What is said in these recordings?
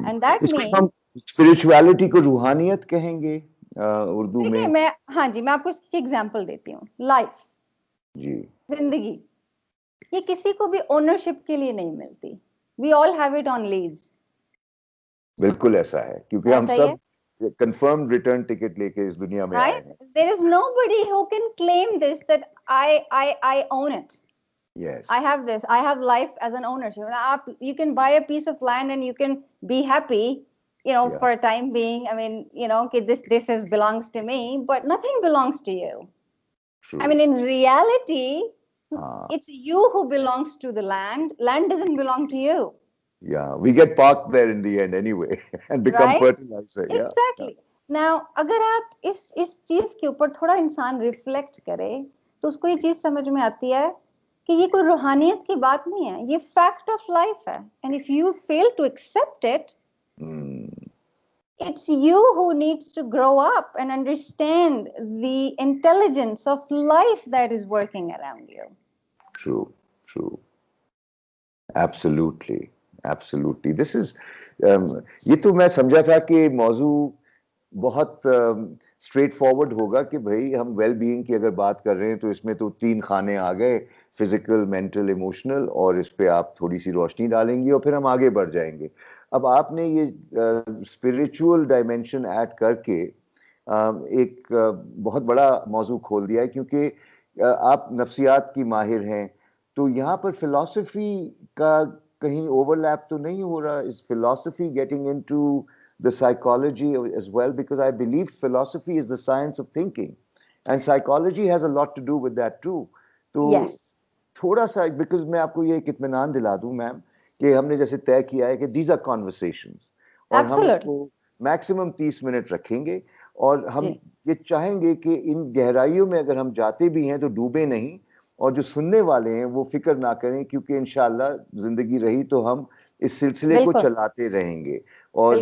and that इसको means हम spirituality को रूहानियत कहेंगे उर्दू देखिए में। हाँ जी, मैं आपको इसकी एग्जांपल देती हूँ। लाइफ, जी, जिंदगी, ये किसी को भी ओनरशिप के लिए नहीं मिलती। We all have it on lease. बिल्कुल ऐसा है, क्योंकि हम ऐसा ही है, सब कंफर्म रिटर्न टिकट लेके इस दुनिया में आए right? हैं। There is nobody who can claim this that I own it. Yes. I have this. I have life as an ownership. You can buy a piece of land and you can be happy, Yeah. for a time being. I mean, okay, this belongs to me, but nothing belongs to you. True. I mean, in reality, हाँ. it's you who belongs to the land. Land doesn't belong to you. Yeah, we get parked there in the end anyway and become Right? fertilizer. Yeah. Exactly. Now, अगर आप इस चीज के ऊपर थोड़ा इंसान reflect करे तो उसको ये चीज समझ में आती है कि ये कोई रूहानियत की बात नहीं है, ये फैक्ट ऑफ लाइफ है। And if you fail to accept it, it's you who needs to grow up and understand the intelligence of life that is working around you. True, true. Absolutely, absolutely. This is ये तो मैं समझा था कि मौजू बहुत straight forward होगा कि भाई हम वेल बीइंग की अगर बात कर रहे हैं तो इसमें तो 3 खाने आ गए, फिजिकल, मेंटल, इमोशनल, और इस पे आप थोड़ी सी रोशनी डालेंगी और फिर हम आगे बढ़ जाएंगे। अब आपने ये स्पिरिचुअल डायमेंशन ऐड करके एक बहुत बड़ा मौजू खोल दिया है, क्योंकि आप नफ्सियात की माहिर हैं, तो यहाँ पर फिलॉसफी का कहीं ओवरलैप तो नहीं हो रहा? Is philosophy getting into the psychology as well? Because I believe philosophy is the science of thinking and psychology has a lot to do with that too. तो Yes. थोड़ा सा, because मैं आपको ये एक इत्मीनान दिला दूं मैम कि हमने जैसे तय किया है कि these are conversations और हम इसको मैक्सिमम 30 मिनट रखेंगे और हम ये चाहेंगे कि इन गहराइयों में अगर हम जाते भी हैं तो डूबे नहीं, और जो सुनने वाले हैं वो फिक्र ना करें, क्योंकि इंशाल्लाह जिंदगी रही तो हम इस सिलसिले को चलाते रहेंगे और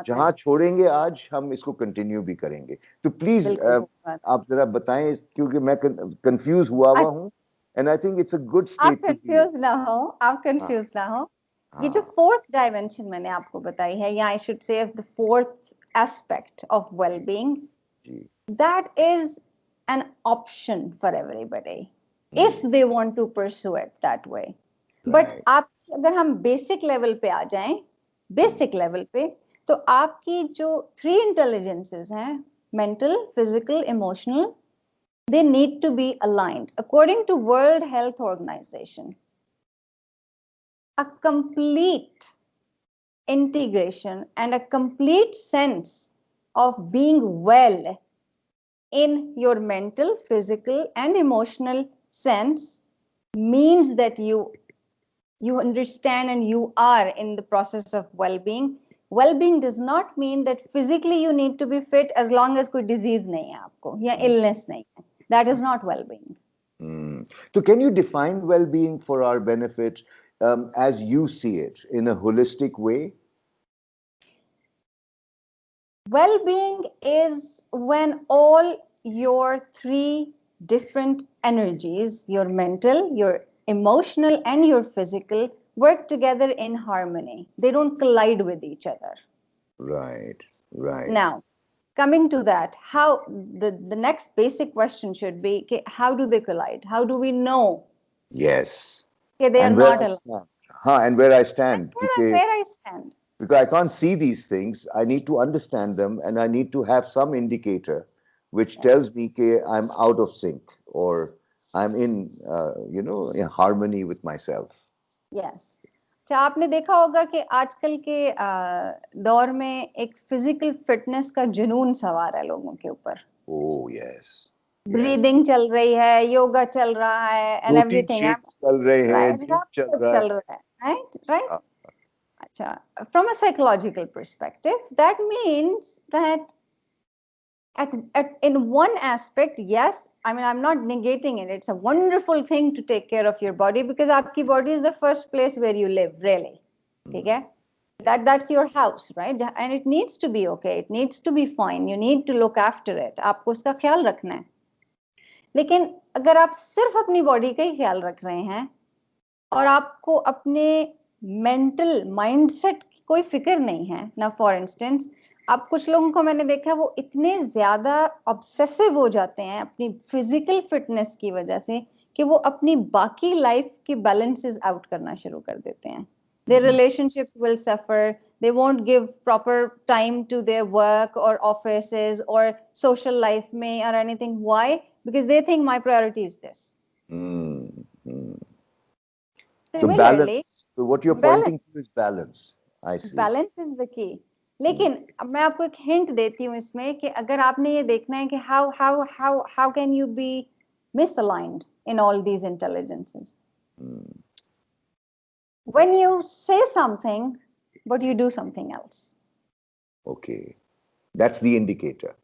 जहां छोड़ेंगे आज हम इसको कंटिन्यू भी करेंगे। तो प्लीज आप जरा बताएं, क्योंकि मैं कंफ्यूज हुआ हूं and I think it's a good state to be. आप कंफ्यूज ना हो। ये जो फोर्थ डायमेंशन मैंने आपको बताई है, या I should say the fourth aspect of wellbeing, that is an option for everybody if they want to pursue it that way. But आप अगर हम बेसिक लेवल पे आ जाएं, बेसिक लेवल पे, तो आपकी जो 3 इंटेलिजेंसेस हैं, mental, physical, emotional, they need to be aligned. According to World Health Organization, a complete integration and a complete sense of being well in your mental, physical, and emotional sense means that you understand and you are in the process of well-being. Well-being does not mean that physically you need to be fit as long as कोई disease नहीं है आपको या illness नहीं है. That is not well-being. So can you define well-being for our benefit as you see it in a holistic way? Well-being is when all your 3 different energies, your mental, your emotional, and your physical, work together in harmony. They don't collide with each other. Right, right. Now, coming to that, how the next basic question should be, okay, how do they collide? How do we know? Yes. Okay, they and are not aligned. And where I stand. Where I stand. Because I can't see these things, I need to understand them, and I need to have some indicator which tells me that I'm out of sync or I'm in, in harmony with myself. Yes. अच्छा, आपने देखा होगा कि आजकल के दौर में एक फिजिकल फिटनेस का जुनून सवार है लोगों के ऊपर। Oh yes. ब्रीदिंग चल रही है, योगा चल रहा है, एंड एवरीथिंग चल रहे हैं, चल रहा है, राइट। अच्छा, from a psychological perspective that means that in one aspect, yes, I mean, I'm not negating it. It's a wonderful thing to take care of your body because आपकी body is the first place where you live, really. ठीक है? That's your house, right? And it needs to be okay. It needs to be fine. You need to look after it. आपको उसका ख्याल रखना है। लेकिन अगर आप सिर्फ अपनी बॉडी का ही ख्याल रख रहे हैं और आपको अपने मेंटल माइंडसेट कोई फिक्र नहीं है ना। फॉर इंस्टेंस, अब कुछ लोगों को मैंने देखा वो इतने ज्यादा ऑब्सेसिव हो जाते हैं अपनी फिजिकल फिटनेस की वजह से कि वो अपनी बाकी लाइफ की बैलेंसेस आउट करना शुरू कर देते हैं. Their relationships will suffer. They won't give proper time to their work or offices or social life में or anything. Why? Because they think my priority is this. So Similarly, balance. So what you're pointing to is balance. I see. Balance is the key. लेकिन अब मैं आपको एक hint देती हूँ इसमें कि अगर आपने ये देखना है कि how can you be misaligned in all these intelligences. When you say something but you do something else. Okay, that's the indicator.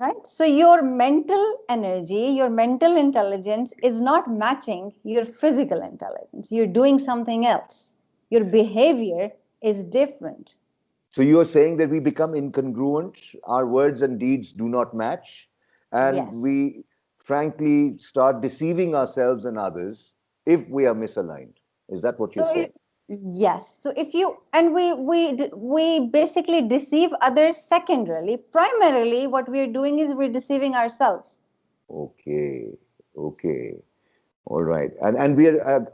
Right? So your mental energy, your mental intelligence is not matching your physical intelligence. You're doing something else. Your behavior is different. So you're saying that we become incongruent, our words and deeds do not match, and Yes. we frankly start deceiving ourselves and others if we are misaligned. Is that what you're saying? Yes. So if you, and we basically deceive others secondarily. Primarily, what we're doing is we're deceiving ourselves. Okay. Okay. All right. And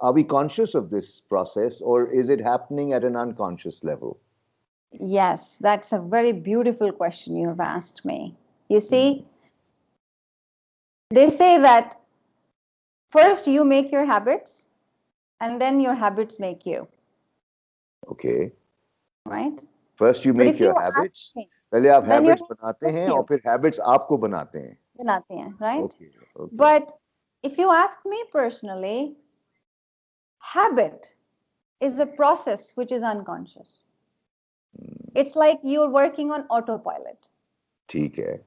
are we conscious of this process, or is it happening at an unconscious level? Yes, that's a very beautiful question you've asked me. You see, they say that first you make your habits and then your habits make you. Okay. Right? First you make your habits. पहले आप habits बनाते हैं और फिर habits आपको बनाते हैं. बनाते हैं, right? Okay. Okay. But if you ask me personally, habit is a process which is unconscious. It's like you're working on autopilot. ठीक है.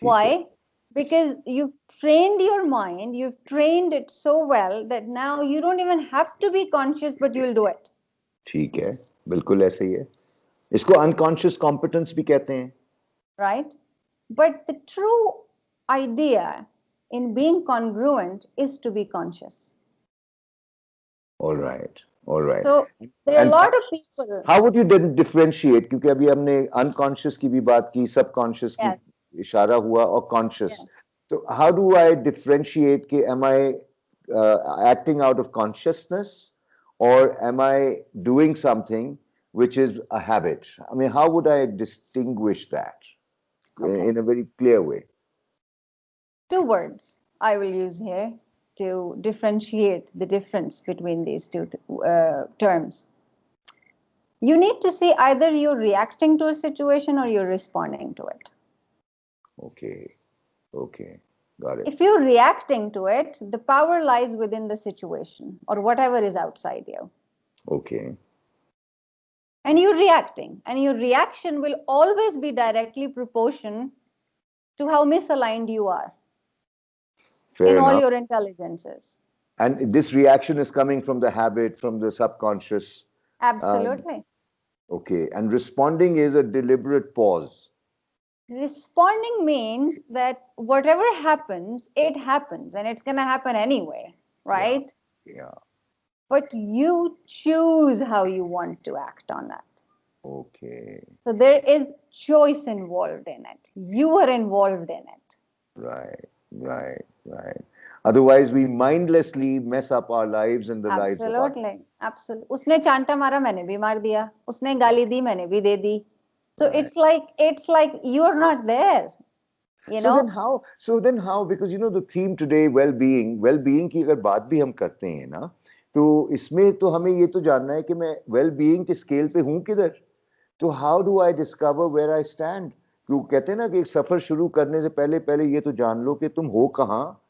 Why? Because you've trained your mind, you've trained it so well that now you don't even have to be conscious, but you'll do it. ठीक है, बिल्कुल ऐसे ही है. इसको unconscious competence भी कहते हैं. Right? But the true idea in being congruent is to be conscious. All right. All right. So there are a lot of people. How would you then differentiate? क्योंकि अभी हमने unconscious की भी बात की, subconscious की इशारा हुआ और conscious. So how do I differentiate कि am I acting out of consciousness or am I doing something which is a habit? I mean, how would I distinguish that in a very clear way? Two words I will use here to differentiate the difference between these two terms. You need to see either you're reacting to a situation or you're responding to it. Okay. Okay. Got it. If you're reacting to it, the power lies within the situation or whatever is outside you. Okay. And you're reacting, and your reaction will always be directly proportional to how misaligned you are. Fair in enough. All your intelligences. And this reaction is coming from the habit, from the subconscious. Absolutely. Okay. And responding is a deliberate pause. Responding means that whatever happens, it happens, and it's going to happen anyway, right? Yeah. But you choose how you want to act on that. Okay. So there is choice involved in it. You are involved in it. Right, right, right. Otherwise, we mindlessly mess up our lives and the lives of others. Absolutely, absolutely. उसने चांटा मारा, मैंने भी मार दिया. उसने गाली दी, मैंने भी दे दी. So it's like you're not there. You know? So then how? Because you know the theme today, well-being की अगर बात भी हम करते हैं ना, तो इसमें तो हमें ये तो जानना है कि मैं well-being के स्केल पे हूँ किधर? तो how do I discover where I stand? क्यों कहते हैं ना कि एक सफर शुरू करने से पहले ये तो जान लो कि तुम हो कहाँ,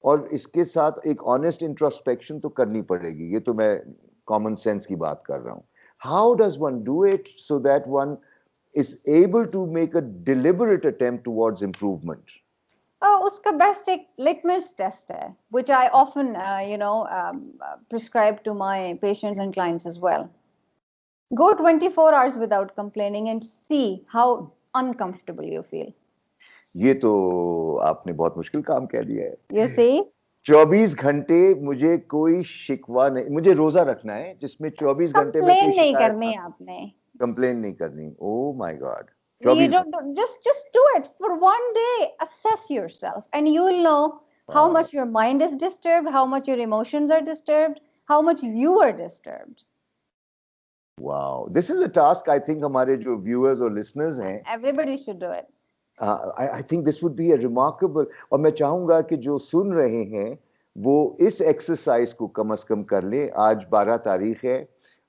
और इसके साथ एक honest introspection तो करनी पड़ेगी. ये तो मैं common sense की बात कर रहा हूँ. How does one do it so that one is able to make a deliberate attempt towards improvement? उसका best एक litmus test है, which I often, prescribe to my patients and clients as well. Go 24 hours without complaining and see how uncomfortable you feel. ये तो आपने बहुत मुश्किल काम कह दिया है. You see? 24 घंटे मुझे कोई शिकवा नहीं, मुझे रोजा रखना है जिसमें 24 घंटे में कोई नहीं करनी आपने. कंप्लेन नहीं करनी. Oh my God. You 24 don't just do it for one day. Assess yourself, and you will know how Wow. much your mind is disturbed, how much your emotions are disturbed, how much you are disturbed. Wow. This is a task I think हमारे जो viewers और listeners हैं, Everybody should do it. I think this would be a remarkable. और मैं चाहूंगा कि जो सुन रहे हैं वो इस एक्सरसाइज को कम से कम कर लें. आज 12 तारीख है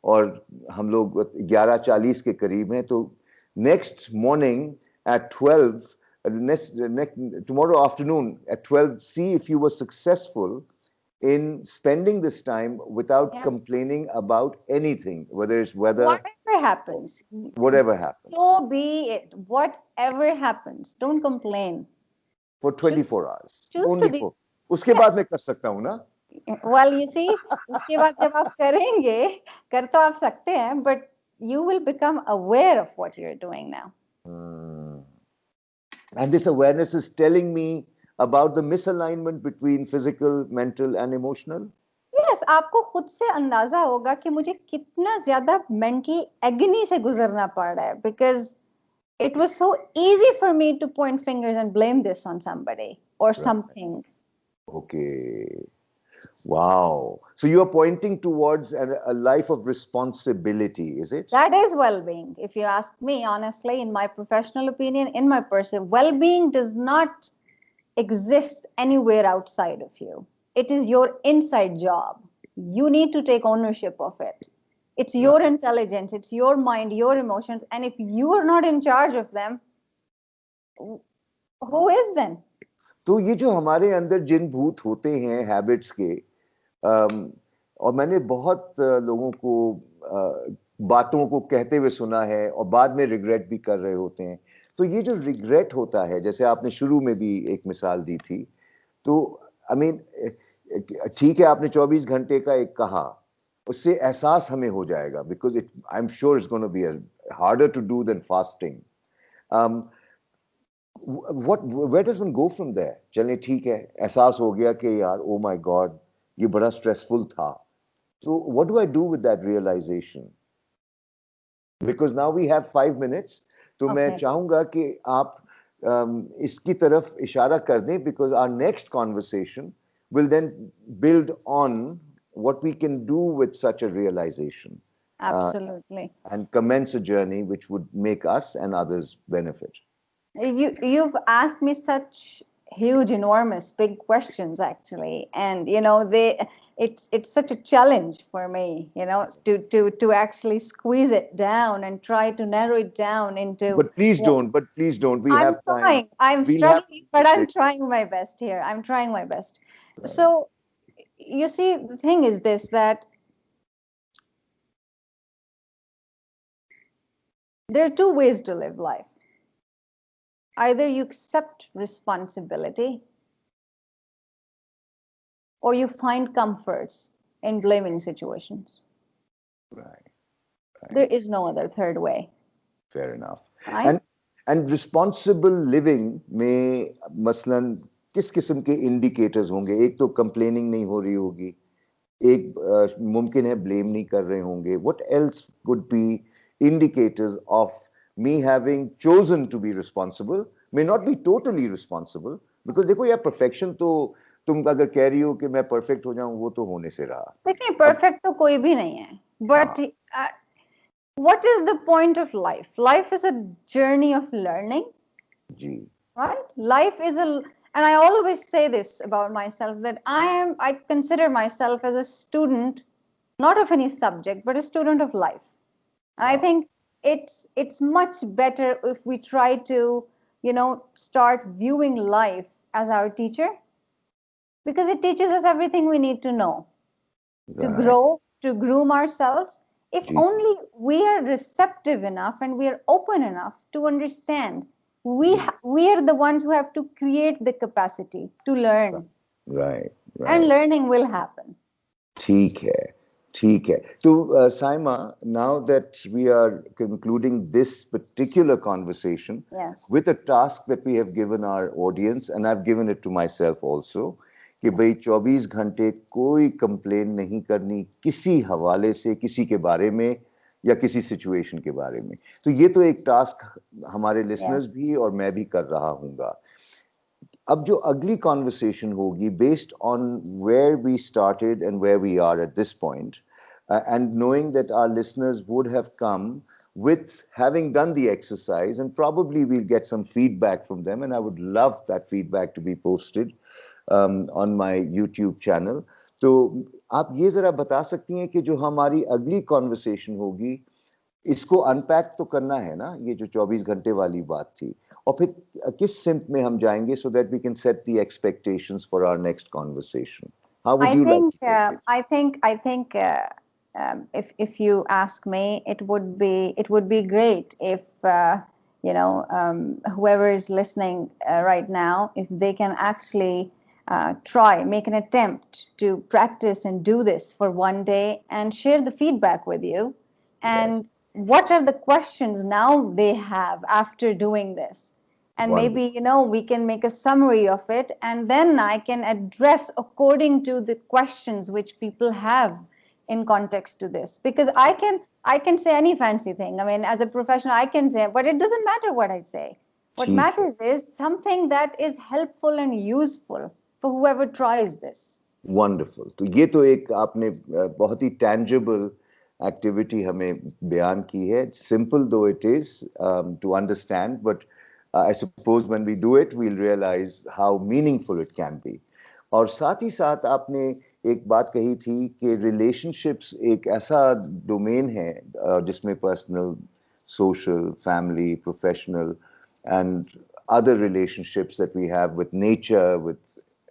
और हम लोग 11:40 के करीब हैं. तो next morning at 12, tomorrow afternoon at 12, see if you were successful in spending this time without Yeah. complaining about anything, whether it's weather, Whatever happens, whatever happens, so be it. Whatever happens, don't complain. for 24 hours. Choose Only to be. for. उसके बाद मैं कर सकता हूँ ना. Well, you see, उसके बाद जब आप करेंगे, कर तो आप सकते हैं, but you will become aware of what you're doing now. And this awareness is telling me about the misalignment between physical, mental, and emotional. Yes, आपको खुद से अंदाजा होगा कि मुझे कितना ज्यादा mental agony से गुजरना पड़ रहा है, because it was so easy for me to point fingers and blame this on somebody or something. Okay. Wow. So you are pointing towards a life of responsibility, is it? That is well-being. If you ask me, honestly, in my professional opinion, in my person, well-being does not exist anywhere outside of you. It is your inside job. You need to take ownership of it. It's your intelligence, it's your mind, your emotions, and if you are not in charge of them, who is then? तो ये जो हमारे अंदर जिन भूत होते हैं habits के, और मैंने बहुत लोगों को बातों को कहते हुए सुना है और बाद में रिग्रेट भी कर रहे होते हैं. तो ये जो रिग्रेट होता है, जैसे आपने शुरू में भी एक मिसाल दी थी, तो आई मीन ठीक है आपने 24 घंटे का एक कहा, उससे एहसास हमें हो जाएगा, because it I am sure it's gonna be harder to do than fasting. where does one go from there? चलें ठीक है, एहसास हो गया कि यार oh my God, ये बड़ा स्ट्रेसफुल था. So what do I do with that realization? Because now we have 5 minutes. तो मैं चाहूंगा कि आप इसकी तरफ इशारा कर दें, because our next conversation will then build on what we can do with such a realization. Absolutely. And commence a journey which would make us and others benefit. You've asked me such huge, enormous, big questions actually, and it's such a challenge for me, to actually squeeze it down and try to narrow it down into. But please don't. We have time. I'm trying. I'm struggling, but I'm trying my best here. I'm trying my best. Right. So, you see, the thing is this, that there are two ways to live life. Either you accept responsibility or you find comforts in blaming situations. Right. There is no other third way. Fair enough. Right? And responsible living में मसलन किस किस्म के indicators होंगे? एक तो complaining नहीं हो रही होगी, एक मुमकिन है blame नहीं कर रहे होंगे. What else could be indicators of me having chosen to be responsible, may not be totally responsible, because देखो यार perfection तो तुम अगर कह रही हो कि मैं perfect हो जाऊं, वो तो होने से रहा. देखिए perfect तो कोई भी नहीं है, but what is the point of life? Life is a journey of learning. Ji. Right? Life is and I always say this about myself, that I consider myself as a student, not of any subject, but a student of life. And I think it's much better if we try to, start viewing life as our teacher, because it teaches us everything we need to know to grow, to groom ourselves. If only we are receptive enough and we are open enough to understand, we are the ones who have to create the capacity to learn. Right. And learning will happen. ठीक है. So, Saima, now that we are concluding this particular conversation, yes, with a task that we have given our audience, and I've given it to myself also, कि भाई 24 घंटे कोई complain नहीं करनी किसी हवाले से, किसी के बारे में, या किसी सिचुएशन के बारे में। तो ये तो एक टास्क हमारे लिसनर्स भी और मैं भी कर रहा हूँगा। अब जो अगली कॉन्वर्सेशन होगी based on where we started and where we are at this point, and knowing that our listeners would have come with having done the exercise, and probably we'll get some feedback from them, and I would love that feedback to be posted on my YouTube channel. तो आप ये जरा बता सकती हैं कि जो हमारी अगली कॉन्वर्सेशन होगी, इसको अनपैक तो करना है ना, ये जो 24 घंटे वाली बात थी, और फिर किस सिंप में हम जाएंगे so that we can set the expectations for our next conversation. How would you like to take it? I think if you ask me, it would be great if whoever is listening right now, if they can actually make an attempt to practice and do this for one day and share the feedback with you, and yes, what are the questions now they have after doing this, and wonderful, maybe we can make a summary of it, and then I can address according to the questions which people have in context to this, because I can say any fancy thing. I mean, as a professional, I can say, but it doesn't matter what I say. What matters is something that is helpful and useful for whoever tries this. Wonderful. तो ये तो एक आपने बहुत ही tangible activity हमें बयान की है. Simple though it is to understand, but I suppose when we do it, we'll realize how meaningful it can be. और साथ ही साथ आपने एक बात कही थी कि relationships एक ऐसा domain है जिसमें personal, social, family, professional, and other relationships that we have with nature, with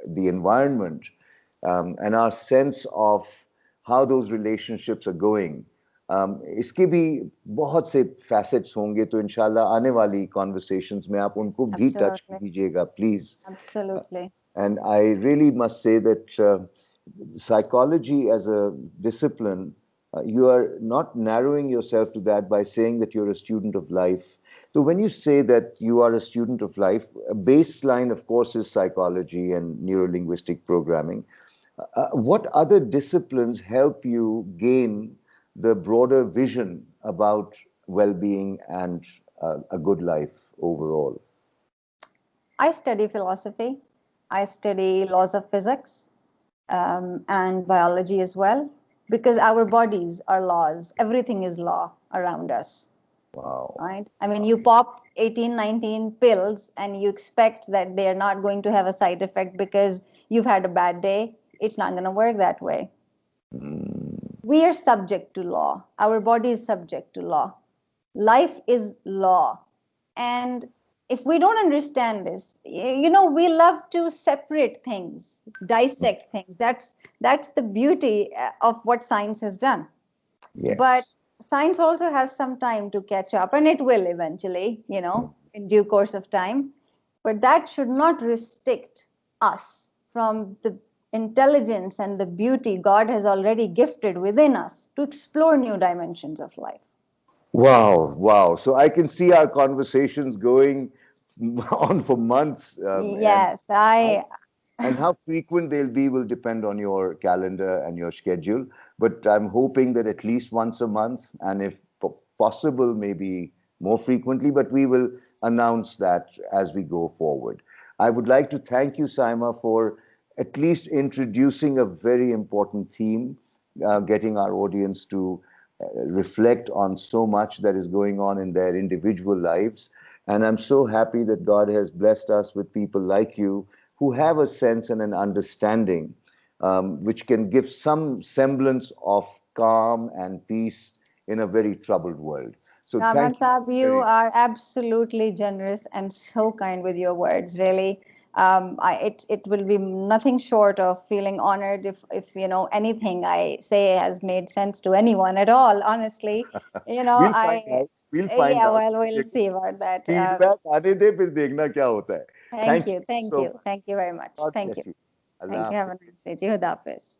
the environment, and our sense of how those relationships are going. इसके भी बहुत से facets होंगे, तो इंशाल्लाह आने वाली conversations में आप उनको भी touch कीजिएगा, please. Absolutely. And I really must say that psychology as a discipline, you are not narrowing yourself to that by saying that you're a student of life. So when you say that you are a student of life, a baseline, of course, is psychology and neuro-linguistic programming. What other disciplines help you gain the broader vision about well-being and a good life overall? I study philosophy. I study laws of physics and biology as well, because our bodies are laws. Everything is law around us. Wow. Right? I mean, you pop 18, 19 pills and you expect that they're not going to have a side effect because you've had a bad day. It's not going to work that way. We are subject to law. Our body is subject to law. Life is law. And if we don't understand this, we love to separate things, dissect things. That's the beauty of what science has done. Yes. But science also has some time to catch up, and it will eventually, in due course of time. But that should not restrict us from the intelligence and the beauty God has already gifted within us to explore new dimensions of life. Wow. So I can see our conversations going on for months. Yes, and how frequent they'll be will depend on your calendar and your schedule. But I'm hoping that at least once a month, and if possible, maybe more frequently, but we will announce that as we go forward. I would like to thank you, Saima, for at least introducing a very important theme, getting our audience to reflect on so much that is going on in their individual lives. And I'm so happy that God has blessed us with people like you who have a sense and an understanding which can give some semblance of calm and peace in a very troubled world. So Rahman Saab, you are absolutely generous and so kind with your words, really. It will be nothing short of feeling honored if anything I say has made sense to anyone at all, honestly. We'll find out. Yeah, well, we'll see about that. Feedback आने दे, फिर देखना क्या होता है. Thank you very much. God Thank you. bless you. Thank you. Have a nice day. Ji Khuda Hafiz.